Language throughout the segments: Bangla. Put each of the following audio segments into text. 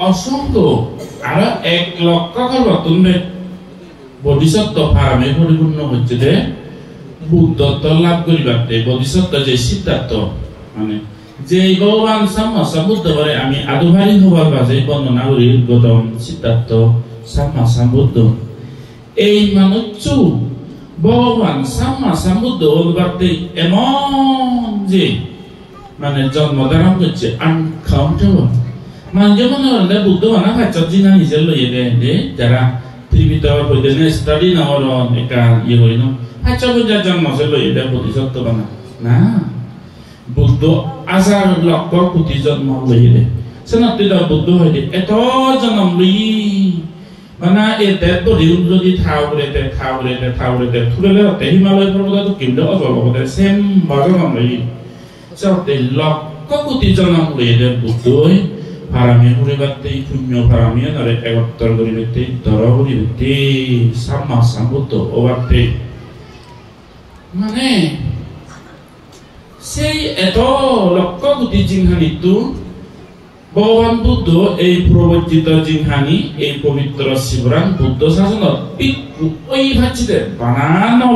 অসংখ্য আর 1 লক্ষ কল্পতন্ত্রে বোধিসত্ত্ব ফারামে পরিপূর্ণ হচ্ছে যে বুদ্ধত্ব লাভ করিবাতে বোধিসত্ত্ব যে সিদ্ধার্থ মানে যে ভগবান সাম্মা সম্বুদ্ধ করে আমি আদুভারি হবার বাজে বর্ণনা করি গৌতম সিদ্ধার্থ সাম্মা সম্বুদ্ধ এই মানুষ ভগবান সাম্মা সম্বুদ্ধ হবাতে এমন যে মানে জন্ম ধারণ করছে আনকাউন্টেবল মানে যেমন হলে বুদ্ধ মানা ভাচ্চর জিনা নিজের লইয়ে দেয় যারা পৃথিবীতে হইতে স্টাডি না হল একটা ইয়ে করি না ভাচ্চর বুঝার জন্ম সে লইয়ে দেয় বোধিসত্ত্ব বানা না বুদ্ধ 1000 লক্ষ কোটি জন্ম লইয়ে দেয় সেনাতে বুদ্ধ হইলে এত জন্ম লই মানে এই দেব যদি থাউরে থুলে হিমালয় পর্বত কিন্তু অজলপথে সেম জন্ম লই সতে লক্ষ কোটি জন্ম লইয়ে দেয় বুদ্ধই ফারামে পরিবারতে শূন্য ফারামে নরে একত্তর করিবেতে ধর করিবেতে সাম্মা সম্বুদ্ধ ওবারতে মানে সেই এত লক্ষ কোটি জিংহানিটো ভগবান বুদ্ধ এই প্রবর্তিত জিংহানি এই পবিত্র শিবরাম বুদ্ধ শাসনত পিকু ওই ভাচিতে বানানো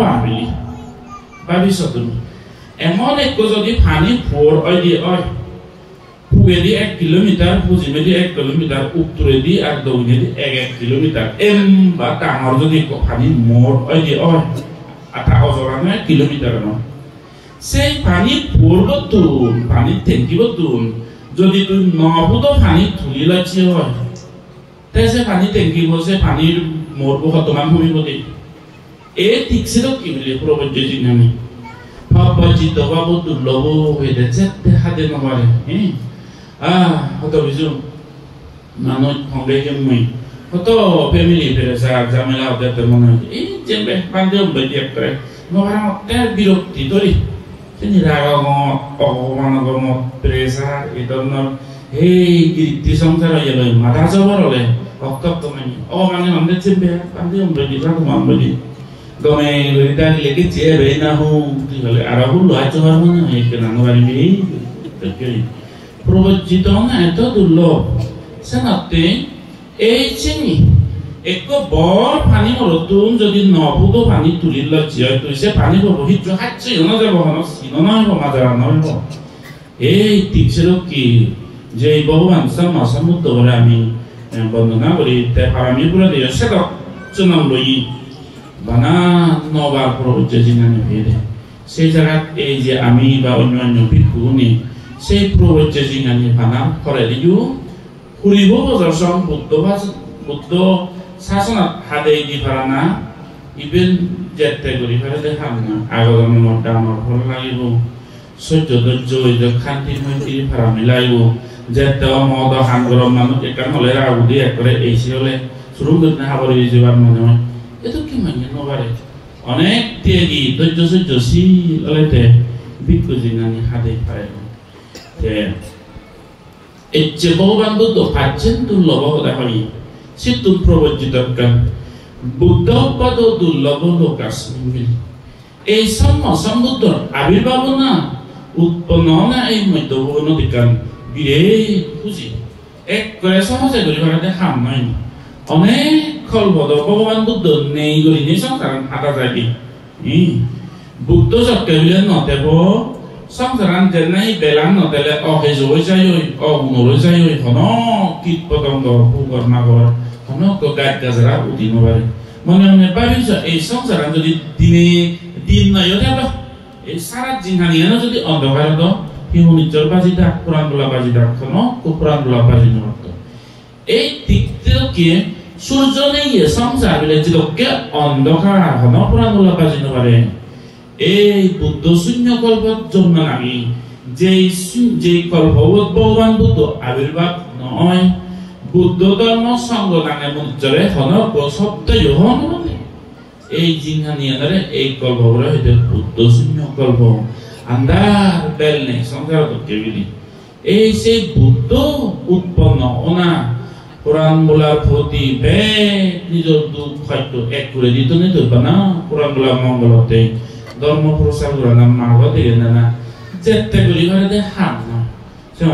ভাবিছ তুমি এমন এক যদি ফানি ফোর ওই দিয়ে ওই পুবেদি 1 কিলোমিটার পুজিমেদি 1 কিলোমিটার উত্তরেদি আর দক্ষিণেদি 1 কিলোমিটার এম বা ডাঙর যদি ফানি মোর ওই দিয়ে ওই আটা অজরানো 1 কিলোমিটার ন সেই পানি পড়ব তুন পানি টেঙ্কিব তুন যদি তুই 9 ফুট পানি তুলি লাগছে হয় তাই সে পানি টেঙ্কিব সে পানির মরব হতমান হইব দে এ ঠিকছে তো কি বলে প্রবজ্য জিনানি ভাবজিত বাবু দুর্লভ হয়ে যাচ্ছে হাতে নবারে হত বিজু মানুষ সঙ্গে মই হত ফ্যামিলি ফেরেছে আর ঝামেলা হতে মনে হয় এই যে বান্ধব বেদি একটা নবারা তের বিরক্তি ধরি তিনি রাগমত অপমানগমত প্রেসার এই ধরনের এই কীর্তি সংসার হয়ে গেল মাথা জবর হলে অক্তব্য মানে মানে আমাদের চেপে বান্ধব বেদি রাগমান বেদি গমে লইতা লেগে চেয়ে না হুম হলে আর হুল হয় তোমার মনে হয় কেন পারিবি প্রবজ্জিত না এত দুর্লভ সেনাতে এই চিনি এক বড় পানি মরতুন যদি 9 ফুট পানি তুলি লাগছে তুই সে পানি পাবো হিচ্ছু হাচ্ছে না যাব না হইব মাজারা নইব এই ঠিকছিল কি যে ভগবান সাম্মা সম্বুদ্ধ করে আমি বন্দনা করি তে ফারামি পুরা দিয়ে সেটা চুনাম লই বানা নবার প্রবজ্জ জিনানি ভেদে সেই জায়গা এই যে আমি বা অন্যান্য ভিক্ষুনি সেই প্রবজ্জ জিনানি বানা করে দিও ফুরিব বজর বুদ্ধ শাসনাত হাতে দি পারানা ইভেন যেতে করি পারে দেখাম না আগত মনটা আমার ভালো লাগিব সহ্য ধৈর্য শান্তি মৈত্রী ফারামি লাগিব যেতে মদ হাঙ্গর মানুষ একান হলে রাগু দিয়ে একবারে এসে হলে শুরু করতে হাবরি যাবার মনে হয় এতো কি মানে নবারে অনেক ত্যাগী ধৈর্য সহ্যশীল হলেতে ভিক্ষু জিনানি হাতে পারে এই যে ভগবান বুদ্ধ পাচ্ছেন দুর্লভ কথা হয় সিদ্ধ প্রবজ্জিত বুদ্ধ পদ দুর্লভ লোক আসবে এই সম্বুদ্ধ আবির্ভাব না উৎপন্ন না এই মধ্যভুবন বিজ্ঞান বিরে খুঁজি এক করে সহজে করি ভাড়াতে হাম নাই অনেক খলবদ ভগবান বুদ্ধ নেই গলি নেই সংসার হাতা যাবি বুদ্ধ চক্কে হইলে নতেব সংসারান যেনাই বেলান নতেলে অহেজ হয়ে যায় অগুণ যায় হন কীট পতঙ্গ পুকর মাগর হন গাছ গাছরা উঠিব পারে মনে মনে ভাবিছ এই সংসারান যদি দিনে দিন নয় থাকলো এই সারা জিনহানিয়ানো যদি অন্ধকার দ হিমনিচর বাজি থাক পুরাণ বোলা বাজি থাক হন পুরাণ বোলা বাজি নরত এই দিকটিকে সূর্য নেই সংসার বিলে যেটকে অন্ধকার হন পুরাণ বোলা বাজি নপারে এই বুদ্ধ শূন্য কল্পত জন্ম লাগি যে কল্পবত ভগবান বুদ্ধ আবির্ভাব নয় বুদ্ধ ধর্ম সঙ্গ নামে মঞ্চরে হনক শব্দ হন এই জিনহানিয়ারে এই কল্পরে হইতে বুদ্ধ শূন্য কল্প আন্ধার বেল নেই সংসার কেবিলি এই সেই বুদ্ধ উৎপন্ন ওনা পুরাণ বোলার প্রতি নিজের দুঃখ হয়তো এক করে দিত নি ধরবা না পুরাণ বোলার মঙ্গলতে ধর্ম প্রচার করা না মার্গ থেকে না যেতে করি ঘরে হাত না সে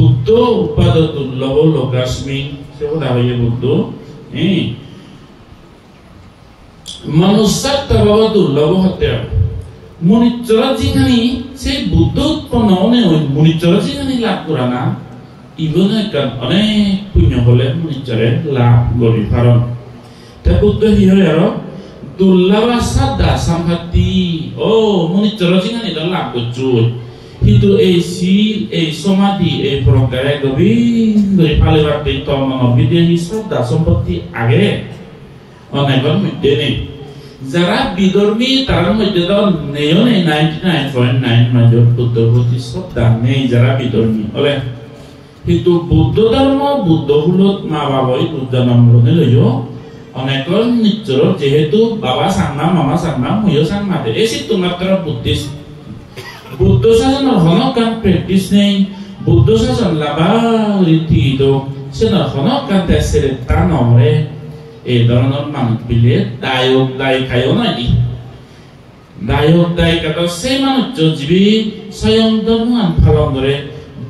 বুদ্ধ উৎপাদ দুর্লভ লোকাস্মি সে কথা হইয়ে বুদ্ধ মনুষ্যত্ব বাবা দুর্লভ হতে মনিচরা যেখানে সেই বুদ্ধ উৎপন্ন ওই মনিচরা যেখানে লাভ করা না ইবনে কান অনেক পুণ্য হলে মনিচরে লাভ করি কারণ তা বুদ্ধ হি হয় আর দুর্লভ সাদা সম্পত্তি ও মনিচরা যেখানে লাভ করছো কিন্তু এই শীল এই সমাধি এই প্রকারে গভীর ফালে বাড়তে তমন বিদেহী শ্রদ্ধা সম্পত্তি আগে অনেকের মধ্যে নেই যারা বিধর্মী তার মধ্যে তো নেই 99.9 মধ্যে বুদ্ধর প্রতি শ্রদ্ধা নেই যারা বিধর্মী বলে কিন্তু বুদ্ধ ধর্ম বুদ্ধ হুলত মা বাবাই বুদ্ধ নাম লইও অনেকের নিশ্চর যেহেতু বাবা সাংমা মামা সাংমা হইও সাংমা এই তো মাত্র বুদ্ধিস্ট বুদ্ধ শাসনের হনকান প্র্যাকটিস নেই বুদ্ধ শাসন লাভা রীতি তো সেনার হনকান দেশের তা নরে এই ধরনের মানুষ বিলে দায়ক দায় খায়ও নাকি দায়ক দায় কাটা সেই মানুষ জীবী স্বয়ং ধর্ম পালন করে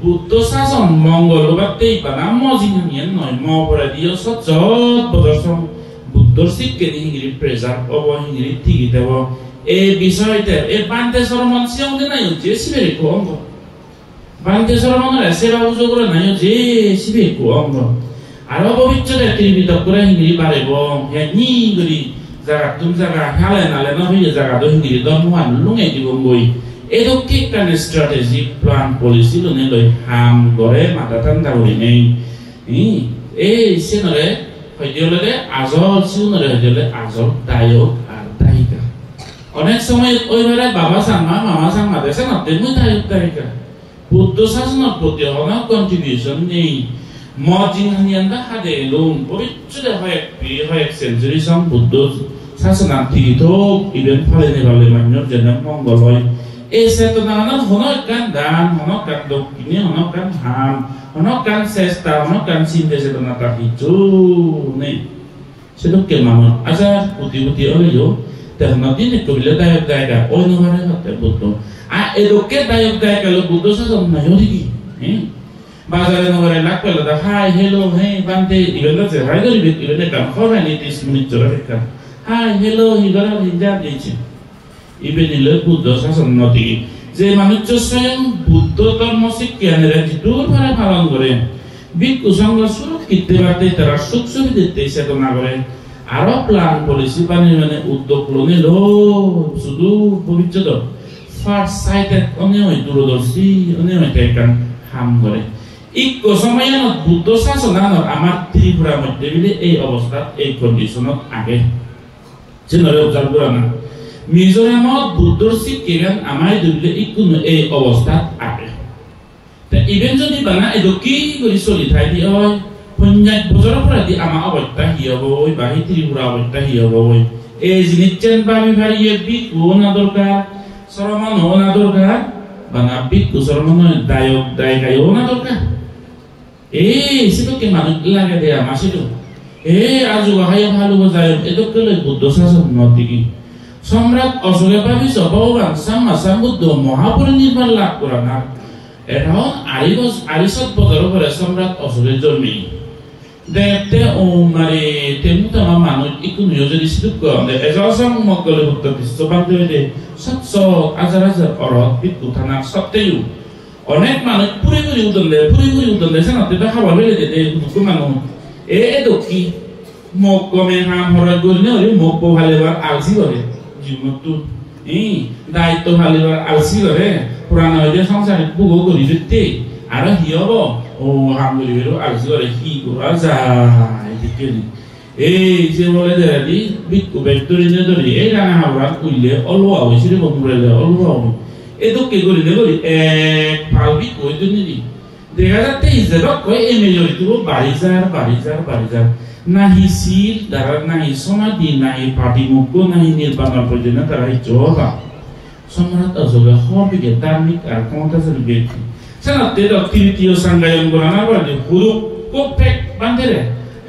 বুদ্ধ শাসন মঙ্গল বাতেই বানা মজিনিয়ান নয় মপরাধীয় সচত বদর্শন বুদ্ধর শিক্ষে হিঙ্গিরি প্রেসার অব হিঙ্গিরি ঠিকই দেব এই বিষয়টা এই বান্তেশ্বর মনসিয়ং নাই যে শিবের অঙ্গ বান্তেশ্বর মনের সেবা পুজো করে নাই যে শিবের অঙ্গ আর অপবিত্রে ত্রিবিধ করে হিঙ্গিরি বাড়িব হ্যাঁ নি করি জায়গা তুমি জায়গা হালে নালে না হইলে জায়গা তো হিঙ্গিরি ধর্মহান লুঙে দিব বই এদকে কানে স্ট্র্যাটেজিক প্ল্যান পলিসি লনে লই হাম করে মাথা ঠান্ডা করি নেই এই সেনরে হইলে আজল সিউনরে হইলে আজল দায়ক আর দায়িকা অনেক সময় ওইভাবে বাবা সাংমা মামা সাংমা দেশে না তেমনি দায়ক দায়িকা বুদ্ধ শাসনের প্রতি অনেক কন্ট্রিবিউশন নেই মজিনিয়ানদা হাদে লোম পবিত্র হয় সেঞ্চুরি সং বুদ্ধ শাসনার্থী তো ইভেন ফলে নেভালে মান্য যেন মঙ্গল হয় এই চেতনা হনকান দান হনকান দক্ষিণে হনকান হাম হনকান চেষ্টা হনকান চিন্তা চেতনা তার কিছু নেই সেটাকে মানুষ আচ্ছা পুতি পুতি হলেও তেমন দিন কবিলে দায়ক দায়িকা ওই নভারে হতে বুদ্ধ আর এদকে দায়ক দায়িকা বুদ্ধ শাসন নাই কি বাজারে নগরে লাগ পেলো দা হাই হেলো হে বান্তে ইবেলা যে হাই গরি বিত ইবেলা কাম খরানি 30 মিনিট জরা রেখা হাই হেলো হিগরা হিজা দিয়েছে ইবেনিলে বুদ্ধ শাসন নতি যে মানুষ স্বয়ং বুদ্ধ ধর্ম শিক্ষানেরা দূর ভাবে পালন করে ভিক্ষু সংঘ সুরক্ষিত বাতে তারা সুখ সুবিধা চেতনা করে আরো প্ল্যান পলিসি বানিয়ে মানে উদ্যোগ নিল শুধু ভবিষ্যৎ ফার্স্ট সাইটেড অনেক দূরদর্শী অনেক টেকান হাম করে ইকো সময়ত বুদ্ধ শাসনানৰ আমাৰ ত্রিপুরার মধ্যে বিলে এই অবস্থা এই কন্ডিশনত আগে যেনরে অবজার্ভ করা না মিজোরামত বুদ্ধর শিক্ষান আমাৰ দুলে ইকোনো এই অবস্থা আগে তা ইভেন যদি বানা এটো কি কৰি চলি থাই দি হয় 50 বছৰৰ পৰা দি আমাৰ অৱস্থা কি হ'ব ওই বাহি ত্রিপুরা অৱস্থা কি হ'ব ওই এই জিনিসেন বামি ভাইয়ে বিকো না দরকার সরমান ও না দরকার বানা বিকো সরমান দায়ক দায়িকাও না দরকার সেটাকে মানুষ লাগে দেয়া মাসিটো আজু হাই ভালো বোঝায় এটাকে বুদ্ধ শাসন নতিকি সম্রাট অশোকে ভাবিস ভগবান সাম্মা সাম্বুদ্ধ মহাপরিনির্বাণ লাভ করা না এখন 800 বছর পরে সম্রাট অশোকের জন্মে দেখতে ও মানে তেমন মানুষ একটু যদি সুযোগ করে এজন মগলে ভক্ত বিশ্ববান্তে সবসব হাজার হাজার অরহত বিদ্যু থানা সত্ত্বেও অনেক মানুষ পুরি উদলে জানাতে খাবার বেড়ে যেতে মানুষ এটো কি মোক কমে হাম হরত গলি না মোক ভালেবার আলসি করে জীবনটো দায়িত্ব ভালেবার আলসি করে পুরানা হইতে সংসারে বুগো করি যেতে আর হি হব ও হাম গলি বেরো আলসি করে হি করা যায় দেখে যে বলে দেখাদি বিক্ষু ব্যক্তরি ধরি এই রাঙা হাবরাত উইলে অলওয়া হয়েছিল বন্ধুরালে অলওয়া এদকে করি দেখি এক ফালবি কই দিনি দেখা যাচ্ছে ইসরায়েল কয় এই মেজরিটি বাড়ি যার নাহি সিল দ্বারা নাহি সমাধি নাহি পার্টি মুক্ত নাহি নির্বাচন পর্যন্ত তারা জোহা সম্রাট অশোকে হবিকে ধার্মিক আর ক্ষমতাশালী ব্যক্তি সানাতে তৃতীয় সংজ্ঞায়ন করানোর পরে হুরুক কোপেক বান্ধে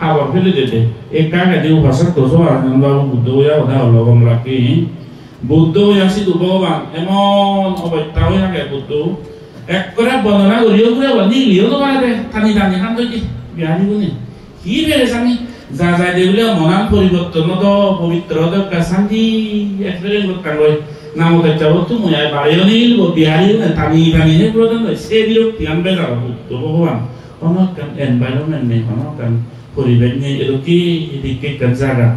হাওয়ার ফেলে যেতে এই কাকে দেব ভাষা দোষ আনন্দবাবু বুদ্ধ হইয়া কথা হলো আমরা কি বুদ্ধ হইয়াছি ভগবান এমন অবস্থা হয়ে থাকে বুদ্ধ এক করে বর্ণনা করিও করে নিলিও তো পারে টানি টানি খান তো কি বিহারি গুণে কি বেড়ে জানি যা যায় দেখলে মনান পরিবর্তন তো পবিত্র শান্তি একবারে করতাম ওই নাম যাব তুমি বাড়িও নিল বিহারি টানি টানি হে প্রধান সে বিরক্তি আনবে যাবো তো ভগবান কোনো এনভায়রনমেন্ট নেই কোনো পরিবেশ নেই এরকম এদিকে জায়গা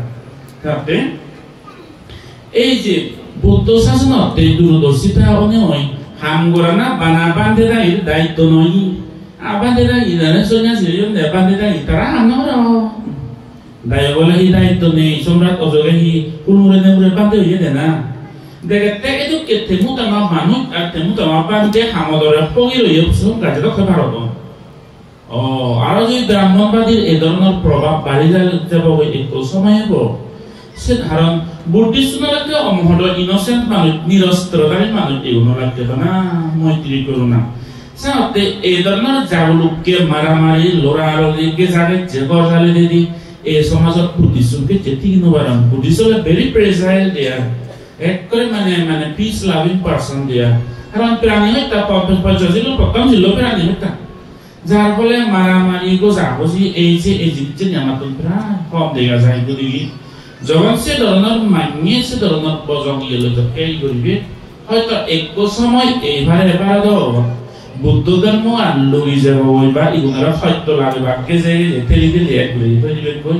তাতে এই যে বৌদ্ধ শাসনত এই দূরদর্শিতা অনেক হামগোরানা বানা বান্ধেরা এর দায়িত্ব নয় আবান্ধেরা ইদানে সন্ন্যাসী বান্ধেরা তারা হামনর দায় বলে এই দায়িত্ব নেই সম্রাট অজরে হি কুলমুরে নেমুরে বান্ধে হইয়ে দে না দেখে এটু কে তেমু তামা মানুষ আর তেমু তামা বান্ধে হামদরে পগি রইয়ে গাছে রক্ষা ভারত আরো যদি ব্রাহ্মণবাদীর এই ধরনের প্রভাব বাড়ি যাব এক সময় হব সে ধারণ বুদ্ধিস্ট লাগবে অমহদ ইনোসেন্ট মানুষ নিরস্ত্রধারী মানুষ এগুলো লাগবে না মৈত্রী করো না সাথে এই ধরনের জাগলুককে মারামারি লড়ালড়িকে জাগে যে গজালে দিদি এই সমাজত বুদ্ধিস্টকে যেটি নবারাম বুদ্ধিস্ট হলে ভেরি প্রেজাইল দেয়া এক করে মানে পিস লাভিং পার্সন দেয়া কারণ প্রাণী হয় তা পর্যছিল প্রথম ছিল প্রাণী হয় তা যার ফলে মারামারি গোজাগজি এই যে জিনিসটি আমাদের প্রায় কম দেখা যায় যদি যখন সে ধরনের মানিয়ে সে ধরনের বজং ইয়েলোকে করবে হয়তো এক সময় এইভাবে এবার বুদ্ধ ধর্ম আর লই যাব বা ইগুনারা সত্য লাগবে কে যে ঠেলি দিলে এক করে দিবে কই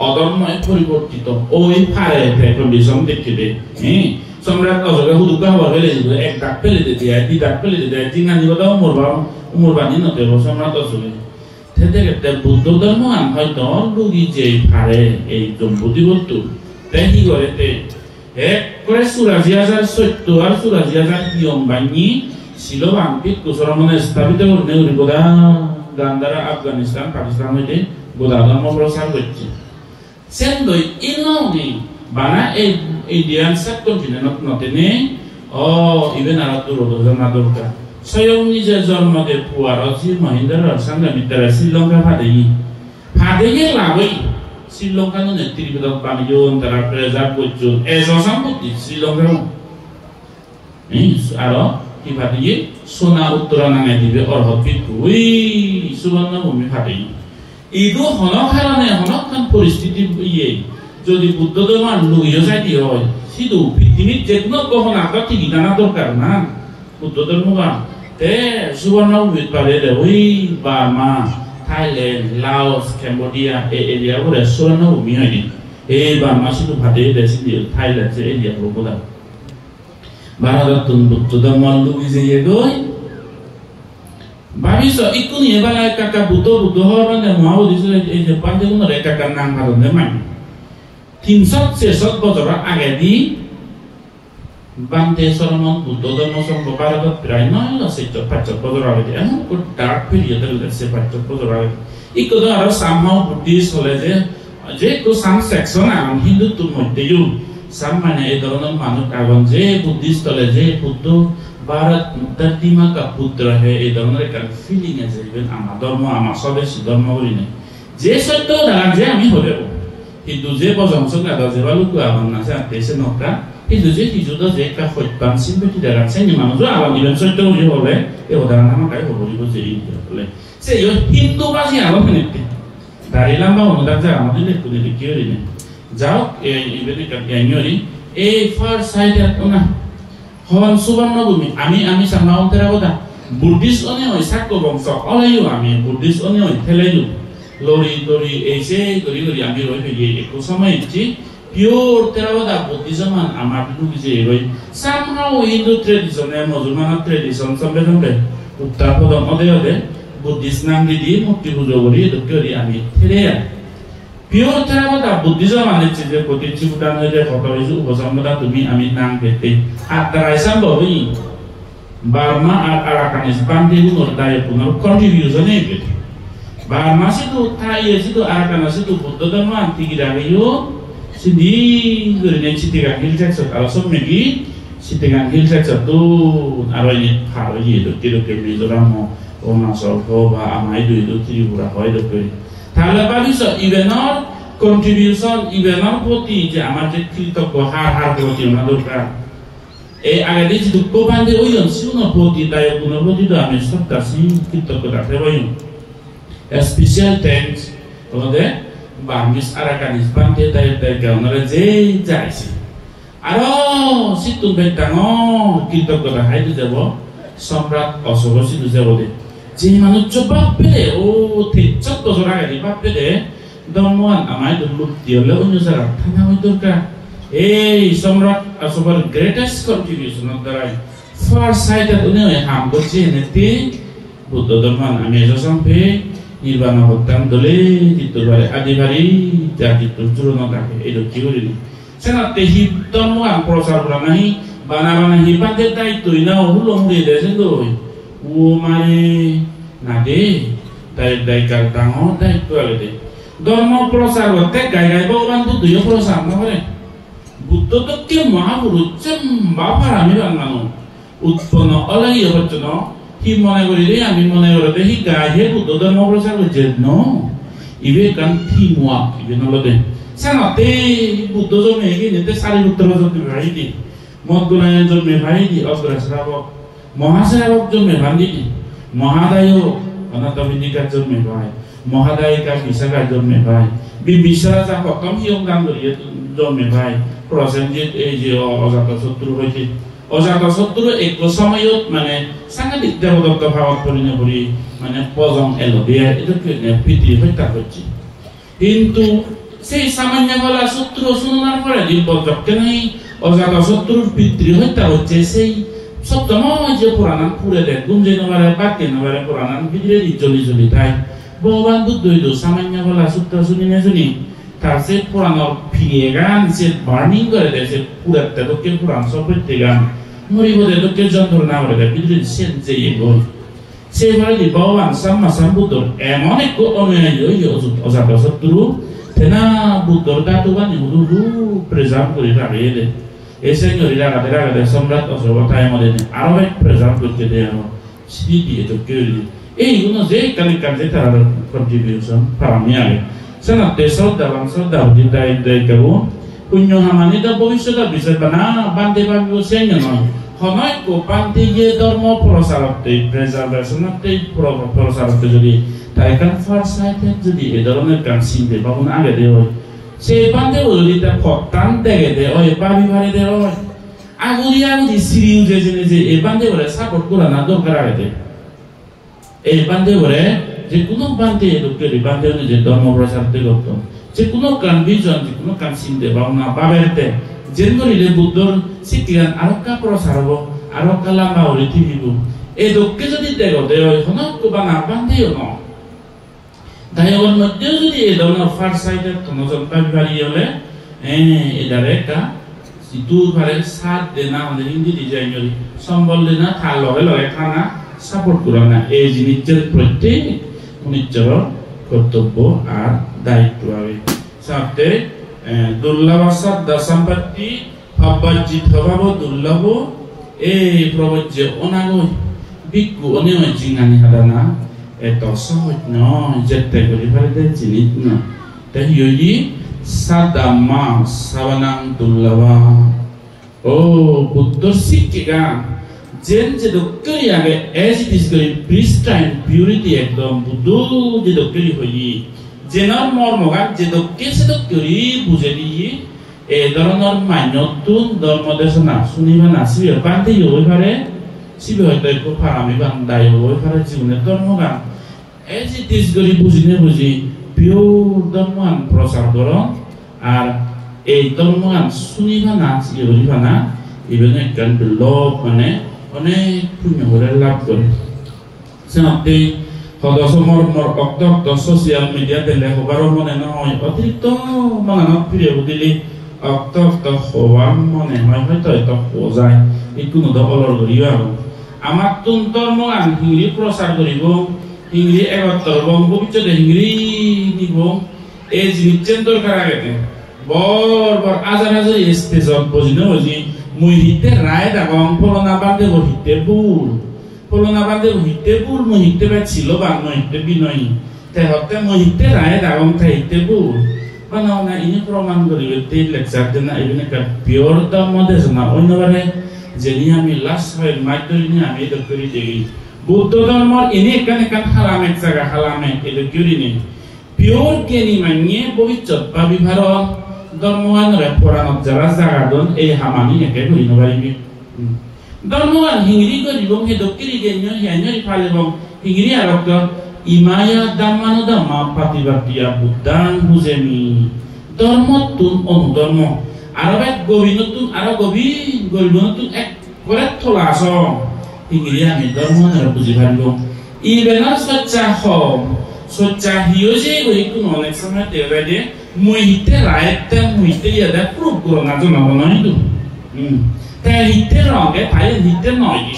অধর্ময় পরিবর্তিত ওই ফারে কন্ডিশন দেখিবে সম্রাট অজরে হুদুকা হলে এক ডাক ফেলে দিতে দুই ডাক ফেলে দিতে জিঙ্গা নিবদা উমরবানি নতে সম্রাট অজরে তেতে বুদ্ধ ধর্ম হয়তো লুগি যে ফারে এই দম্পতিবর্তু তাই কি করে এক করে ৮৪,০০০ সত্য আর ৮৪,০০০ নিয়ম বাঙি ছিল বাংপিত কুসর মনে স্থাপিত করে গোদা গান্ধারা আফগানিস্তান পাকিস্তান হইতে গোদা ধর্ম প্রচার করছে সেন্দই ইননি বানা এই ইন্ডিয়ান সাবকন্টিনেন্ট নতেনে ইভেন আর দূরদর্শন না দরকার স্বয়ং নিজে জন্মতে পুয়ার জি মহিন্দ্রার সঙ্গে মিত্র শ্রীলঙ্কা ফাদেই লাভই শ্রীলঙ্কা নেতৃত্ব বানিজন তারা প্রেজার করছেন এজন সম্পত্তি শ্রীলঙ্কা আর কি ফাদেই সোনা উত্তরা নাঙাই দিবে অর্হত ওই সুবর্ণ ভূমি ফাদেই ইদু হনকারণে হনকান পরিস্থিতি ইয়ে যদি বুদ্ধ ধর্ম লইয়া যাইতে হয় সিধু পৃথিবীর যে কোনো গ্রহণ আঁকা ঠিকই জানা দরকার না বুদ্ধ ধর্ম তে সুবর্ণ ভূমি পারে ওই বার্মা থাইল্যান্ড লাওস ক্যাম্বোডিয়া এই এরিয়া গুলো সুবর্ণ ভূমি হয়নি এই বার্মা সিধু ভাতে দেশ থাইল্যান্ড যে এরিয়া গুলো ভারত বুদ্ধ ধর্ম লুই যে গই ভাবিস ইকুনি এবার কাকা বুদ্ধ হওয়ার মানে মহাবুদ্ধিছিল এই যে পাঞ্জাগুণের কাকার নাম ভারতে মানে ৩৬০ বছর আগে দি বান্তে সরমন বুদ্ধ ধর্ম সম্প ভারতত প্রায় ৯৫ বছর আগে এমন ডার্ক পিরিয়ড লাগছে ৫ বছর আগে ইকো আর সামহাও বুদ্ধিস্ট হলে যে সাম সেকশন আম হিন্দুত্বর মধ্যেও সাম মানে এই ধরনের মানুষ আগুন যে বুদ্ধিস্ট হলে যে বুদ্ধ भारत धरतीमा का पुत्र है ये धर्मरे का फीलिंग है इवन आमा धर्म आमा स्वदेशी धर्म करिने जे सत्य दान जे आमी होबे हिंदू जे बजंसक आदा जे बालुकु आवन ना से देशे नका हिंदू जे हिजुदा जे का खयबान सिम्पथि दारा सेनि मानुज आवन इवन सत्य जे होबे ए उदाहरण नामा काय होबो जे होले से यो हिंदू बाजी आवन नेते दारि लाम्बा अनुदान जा आमादि लेकुनि लिकिरिने जाओ ए इबेनि का यानिori ए फार साइड ना হন সুবর্ণভূমি আমি সামাও তেরাবদা বুদ্ধিস্ট অনে ওই সাক্য বংশ অলাইও আমি বুদ্ধিস্ট অনে ওই থেলাইও লরি এসে করি আমি রই ফেলি একটু সময় ইচ্ছি পিওর তেরাবদা বুদ্ধিজমান আমার লুকি যে রই সামহাও হিন্দু ট্রেডিশন মুসলমান ট্রেডিশন সম্বে উত্তর পদম অদে বুদ্ধিস্ট নাম দি মূর্তি পুজো করি আমি থেলেয়া পিওর তেরাবদা বুদ্ধিজম আনেছে যে প্রতিটি উদান হইলে কত হইছে উপসম্পদা তুমি আমি নাম পেতে আর তারাই সম্ভবই বার্মা আর আরাকানিস বান্দিগুলোর দায়ে পুনর কন্ট্রিবিউশন নেবে বার্মা সিধু থাই সিধু আরাকানা সিধু বুদ্ধ ধর্ম আন্তিগিরাগিও সিধি গরিনে চিতিগান হিলসেক্স আর সবমেগি চিতিগান হিলসেক্স তো আর এই ফার ইয়ে তিরকে মিজোরাম অরুণাচল বা আমাই দুই ত্রিপুরা হয় দকে তাহলে ভাবিস ইভেনর কন্ট্রিবিউশন ইভেনর প্রতি যে আমার যে কৃতজ্ঞ হার প্রতি দরকার এই আগে দিয়েছি দুঃখ বান্ধে ওই সিউনো প্রতি দায় গুণের প্রতি তো আমি সত্যাসী কৃতজ্ঞতা দেবই স্পেশাল থ্যাঙ্কস তোমাদের বার্মিস আরাকানিস বান্ধে দায় দায় ওনারা যে যাইছে আরো সিতুন ভাই ডাঙর কৃতজ্ঞতা হাইতে যাব সম্রাট অশোক সিধু যাব দে যে মানুষ বাপ পেলে ও 14 বছর আগে বাপ পেলে দমওয়ান আমায় দুর্লভ দিলে অন্য জায়গা থানা হই দরকার এই সম্রাট অশোকের গ্রেটেস্ট কন্ট্রিবিউশন দ্বারাই ফার সাইড উনি হাম করছে নেতি বুদ্ধ ধর্মান আমি এসে নির্বাণ হত্যাম দলে চিত্তবারে আদিবাড়ি জাতি চূড়ন থাকে এই কি করিনি সেনাতে হি ধর্মান প্রচার করা নাই বানা হিপাতে তাই তুই না হলো মুড়ে দেশেন দই ও মানে না দে তাই দায়িকার ডাঙর দায়িত্ব আগে দে ধর্ম প্রচার করতে গাই গাই ভগবান বুদ্ধও প্রচার না করে বুদ্ধ তো কে মহাপুরুষ বাবা আমি বানানো উৎপন্ন অলাই হচ্ছে না হি মনে করি রে আমি মনে করতে হি গায়ে বুদ্ধ ধর্ম প্রচার করছে ন ইবে কান থি মুয়া ইবে নলদে সানাতে বুদ্ধ জন্মে গিয়ে সারিপুত্র জন্মে ভাই দি মদগুণায়ন জন্মে ভাই দি অগ্রশ্রাবক মহাশ্রাবক জন্মে ভান্ডি দি মহাদায় অনাথবিদিকার জন্মে ভাই মহাদায়িকা বিশাখার জন্মে ভাই বিবিসারা যা প্রথম হিয়ং দান করিয়ে জন্মে ভাই প্রসেনজিৎ এই যে অজাতশত্রু হয়েছে অজাতশত্রু এক সময়ত মানে সাংঘাতিক দেবদত্ত ভাবত পরিণত করি মানে পজং এলো দিয়ে এটাকে পিতৃ হত্যা করছে কিন্তু সেই সামান্য বলা শত্রু শুনার পরে দিব্যকে নাই অজাতশত্রুর পিতৃ হত্যা হচ্ছে সেই সপ্তময় যে পুরাণ পুরে দেয় গুঞ্জে নবারে বাক্যে নবারে পুরাণ ভিতরে চলি চলি তাই ভগবান বুদ্ধ সামান্য বলা সূত্র শুনি না শুনি তার সে পুরাণ ফিরে গান সে বার্নিং করে দেয় সে পুরাতে লোকের পুরাণ সব প্রত্যেক গান মরিব দেয় লোকের যন্ত্রণা করে দেয় ভিতরে সেন যে এগোয় সেইভাবে ভগবান সাম্মা সম্বুদ্ধ এমন এক অনুযায়ী অজাতশত্রু তেনা বুদ্ধর দাতু বানি হুদু প্রেজার্ভ করে রাখে দেয় এসে করে রাখা সম্রাট অশোক তাই আমাদের আরো এক প্রেজার্ভ করতে দেয় স্মৃতি এটা কেউ এইগুলো যে কালিকার যে তার কন্ট্রিবিউশন পারামি আগে সেনাতে শ্রদ্ধা দিদাই দেয় কেব পুণ্য হামানিতা ভবিষ্যতের বিষয় বানা বান্ধে ভাবিব সেন্য নয় সময় কো বান্ধে গিয়ে ধর্ম প্রচারতে প্রেজার্ভেশনতে প্রচারতে যদি তাই কান ফার্স্ট সাইটে যদি এই ধরনের কান চিনতে পাবো না আগে দেয় সেই বান্ধে যদি তা ফটান দেখে দেয় ওই বাড়ি ভাড়ি দেয় ওই আগুরি সিঁড়ি উঠে যে এই বান্ধে বলে সাপোর্ট করা না দরকার আগে দেয় এই বান্ধে বলে যে কোনো বান্ধে লোকের বান্ধে যে ধর্ম প্রচারতে করত যে কোনো কনভিশন যে কোনো কান চিনতে ভাবনা বাবেরতে যেন করিলে বুদ্ধর শিক্ষান আরো কা প্রচার হব আরো কা লাম্বা হলে থাকিব এই লোককে যদি দেখো দেয় হনক বা না বান্ধেও ন দায়গর মধ্যেও যদি এই ধরনের ফার্স্ট সাইডের নজন পাবি হলে এদারে একটা দূর পারে সাত দেনা আমাদের হিন্দি ডিজাইন সম্বল দেনা থাল লগে লগে খানা সাপোর্ট করা না এই জিনিসের প্রত্যেক মনুষ্যর কর্তব্য আর দায়িত্ব হবে সাথে দুর্লভ শ্রদ্ধা সম্পত্তি ভাববাজিত ভাব দুর্লভ এই প্রবজ্য অনাগয় বিজ্ঞ অনিয় জিঙ্গানি হাদানা এত সহজ নয় যেতে করে ফেলতে জিনিস না তাই ইয়ে সাদামা সাবানাং দুর্লভা ও বুদ্ধ শিক্ষিকা যেন যে ডক্টরি আগে এজ ইট ইজ করি প্রিস্টাইন পিউরিটি একদম বুদ্ধ যে ডক্টরি হই যেনার মর্মগান যে ডক্টে সে ডক্টরি বুঝে দিয়ে এই ধরনের মান্যতুন ধর্মদেশনা শুনিবা নাচিবে বান্ধে হয়ে পারে শিবে হয়তো একটু ফারামি বান্ধাই হয়ে পারে জীবনের ধর্মগান এজ ইট ইজ করি বুঝিনে বুঝি পিওর ধর্মগান প্রচার কর আর এই ধর্মগান শুনিবা নাচ ইবা না ইভেন একজন লোক মানে অনেক পুণ্য করে লাভ করে সেনাতে সদস্যমর অক্ত সোশিয়াল মিডিয়াতে লেখবারও মনে নহয় অতিরিক্ত মনানত ফিরে দিলে অক্ত হওয়ার মনে হয় হয়তো এটা যায় এই কোনো দখলৰ করিও আৰু আমাক তুন ধর্ম হিংরি প্রচার করিব হিংরি এগত্তর এবং ভবিষ্যতে হিংরি দিব এই জিনিসের দরকার আগে বর আজার হাজার স্টেজত বজিনে বজি মুই হিতে রায় দাগং পলনা বান্ধে হিতে বুল পলনা বান্ধে হিতে বুল মুই হিতে বা ছিল বা মই হিতে বিনয়ী তে হতে মই হিতে রায় দাগং থাই হিতে বুল বানাও না ইনি প্রমাণ করিবে তে লেকচার দেনা ইবেনে কা পিওর ধর্ম দেশনা অন্যবারে Jadi kami last hari matur ini kami dokter ini. Buddha dharma ini kan halamet saga halamet itu ini. Pure kini manye bovicot babi baro dharma reporan jara saga don hamani ya kayak ini bari. Dharma hingiri ko dibong he dokter ini hanya di palebong hingiri arok imaya dhamma dhamma patibaktiya buddhan huzemi. Dharma tun on dharma. Arabet govinotun ara govinotun ek koret tholaso ingriya mi dharma na bujiballo ibena socha hiyoje gori kun onek samay terade muite raete muite yada proof korona jona bonai tu ta hitte roge thai hitte noi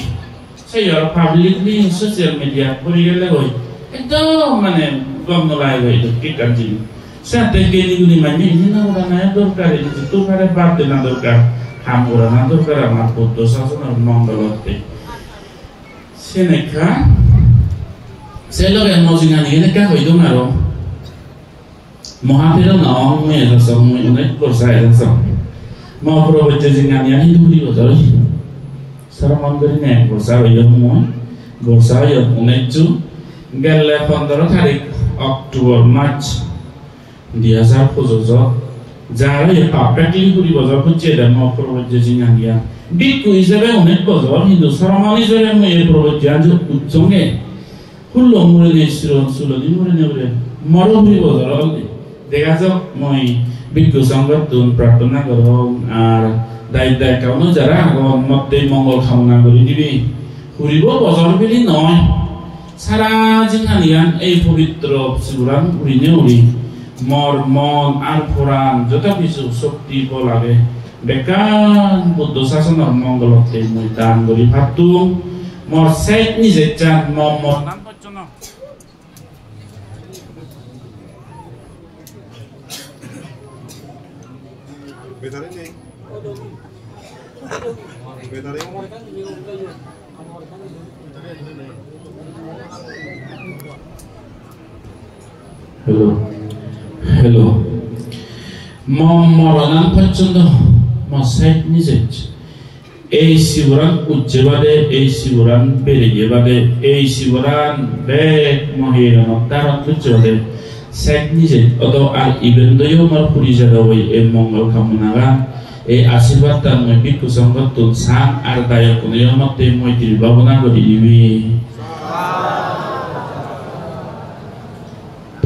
saya publicly social media kori gele hoi ekdom mane gomnolai hoi tu kikanji Saya tegeni guni manye ini na ora na dorkar ini tu kare bab de na dorkar hamura na dorkar amat puto sasuna mongolote seneka selo yang mau singan ini kan hoido maro mohapiro na ong me rasa mo unek borsai rasa mau probeje singan ya hindu di otro saramon gari ne borsai yo mo borsai yo unek ju gelle 15 tarik Oktober March dia sar pozozo jara ya perfectly puri bozo puche da mo probeje singan ya biku isebe unek bozo hindu saramani jore mo ye probeje anjo uchonge kullo murene siro sulo di murene ure maro puri bozo alde degajo moi biku sangat tun pratana karo ar dai kauno jara ko motte mongol khamna kori dibi puribo bozo pili noy sara jinhanian ei pavitro siburan urine uri mor mon al-Quran jota bisu shakti bolage bekan buddha sasana mongolote muitan gori phatu mor sait ni jechan mom nan bachona betare nei betare Hello. Moranan pachunda masait nizech. Ei siburan ujjebade, ei siburan berejebade, ei siburan bek mahira noktaran ujjebade. Sait nizech. Odo al ibendo yo mar purijadawai e mongol kamunaga. E asibatan me biku sanggatun sang ardaya kunayo matte moi diribabuna godi iwi.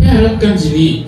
Harapkan sini